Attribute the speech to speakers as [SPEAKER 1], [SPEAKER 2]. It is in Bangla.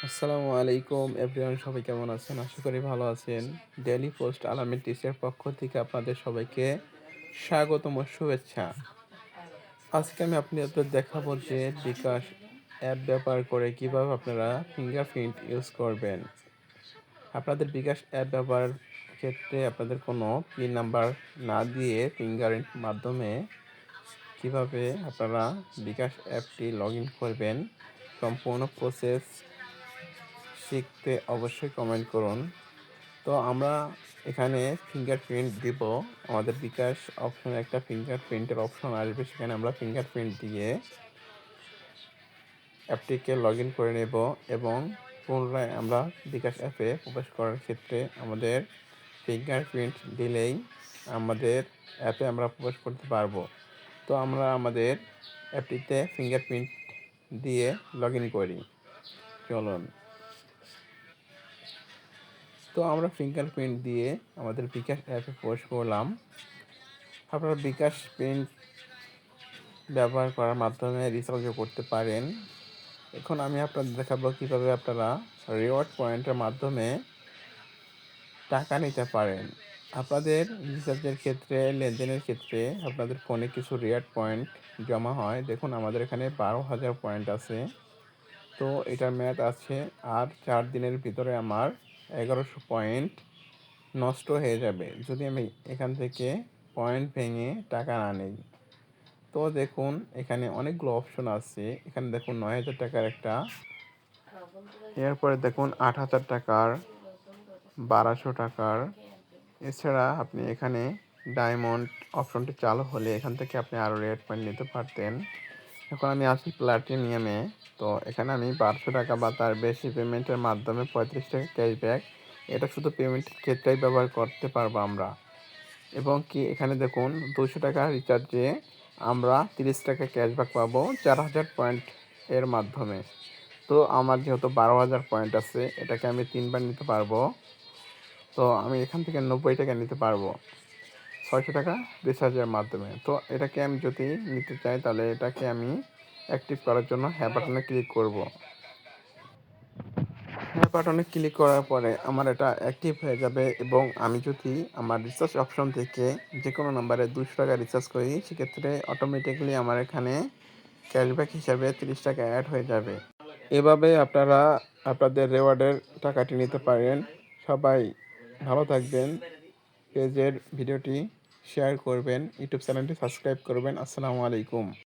[SPEAKER 1] আসসালামু আলাইকুম এভরিওয়ান, সবাই কেমন আছেন? আশা করি ভালো আছেন। ডেইলি পোস্ট আলামিন টিচার পক্ষ থেকে আপনাদের সবাইকে স্বাগতম ও শুভেচ্ছা। আজকে আমি আপনাদের দেখাবো যে বিকাশ অ্যাপ ব্যবহার করে কিভাবে আপনারা ফিঙ্গারপ্রিন্ট ইউজ করবেন। আপনাদের বিকাশ অ্যাপ ব্যবহারের ক্ষেত্রে আপনাদের কোনো পিন নাম্বার না দিয়ে ফিঙ্গারের মাধ্যমে কিভাবে আপনারা বিকাশ অ্যাপটি লগ ইন করবেন, সম্পূর্ণ প্রসেস শিখতে অবশ্যই কমেন্ট করুন। তো আমরা এখানে ফিঙ্গারপ্রিন্ট দিব। আমাদের বিকাশ অপশনে একটা ফিঙ্গারপ্রিন্টের অপশন আসবে, সেখানে আমরা ফিঙ্গারপ্রিন্ট দিয়ে অ্যাপটিকে লগ ইন করে নেব এবং পুনরায় আমরা বিকাশ অ্যাপে প্রবেশ করার ক্ষেত্রে আমাদের ফিঙ্গারপ্রিন্ট দিলেই আমাদের অ্যাপে আমরা প্রবেশ করতে পারবো। তো আমরা আমাদের অ্যাপটিতে ফিঙ্গারপ্রিন্ট দিয়ে লগ ইন করি। চলুন। তো আমরা ফিঙ্গারপ্রিন্ট দিয়ে আমাদের বিকাশ অ্যাপে প্রবেশ করলাম। আপনারা বিকাশ প্রিন্ট ব্যবহার করার মাধ্যমে রিচার্জও করতে পারেন। এখন আমি আপনাদের দেখাবো কীভাবে আপনারা রিওয়ার্ড পয়েন্টের মাধ্যমে টাকা নিতে পারেন। আপনাদের রিচার্জের ক্ষেত্রে, লেনদেনের ক্ষেত্রে আপনাদের ফোনে কিছু রিওয়ার্ড পয়েন্ট জমা হয়। দেখুন আমাদের এখানে 12,000 পয়েন্ট আছে। তো এটার মেয়াদ আছে আর 4 দিনের ভিতরে আমার 1100 পয়েন্ট নষ্ট হয়ে যাবে যদি আমি এখান থেকে পয়েন্ট ভেঙে টাকা না নিই। তো দেখুন এখানে অনেকগুলো অপশন আছে। এখানে দেখুন 9,000 টাকার একটা, এরপরে দেখুন 8,000 টাকার, 1200 টাকার। এছাড়া আপনি এখানে ডায়মন্ড অপশনটি চালু হলে এখান থেকে আপনি আরও রেট পয়েন্ট নিতে পারতেন। এখন আমি আছি প্লাটিনিয়ামে। তো এখানে আমি 1200 টাকা বা তার বেশি পেমেন্টের মাধ্যমে 35 টাকা ক্যাশব্যাক, এটা শুধু পেমেন্টের ক্ষেত্রেই ব্যবহার করতে পারবো আমরা। এবং কি এখানে দেখুন 200 টাকা রিচার্জে আমরা 30 টাকা ক্যাশব্যাক পাবো 4000 পয়েন্ট এর মাধ্যমে। তো আমার যেহেতু 12,000 পয়েন্ট আছে, এটাকে আমি 3বার নিতে পারবো। তো আমি এখান থেকে 90 টাকা নিতে পারবো 600 টাকা রিচার্জের মাধ্যমে। তো এটাকে আমি যদি নিতে চাই তাহলে এটাকে আমি অ্যাক্টিভ করার জন্য হ্যাঁ বাটনে ক্লিক করব। হ্যাঁ বাটনে ক্লিক করার পরে আমার এটা অ্যাক্টিভ হয়ে যাবে এবং আমি যদি আমার রিচার্জ অপশন থেকে যে কোনো নাম্বারে 200 টাকা রিচার্জ করি, সেক্ষেত্রে অটোমেটিক্যালি আমার এখানে ক্যাশব্যাক হিসাবে 30 টাকা অ্যাড হয়ে যাবে। এভাবে আপনারা আপনাদের রেওয়ার্ডের টাকাটি নিতে পারেন। সবাই ভালো থাকবেন। পেজের ভিডিওটি শেয়ার করবেন, ইউটিউব চ্যানেলটি সাবস্ক্রাইব করবেন। আসসালামু আলাইকুম।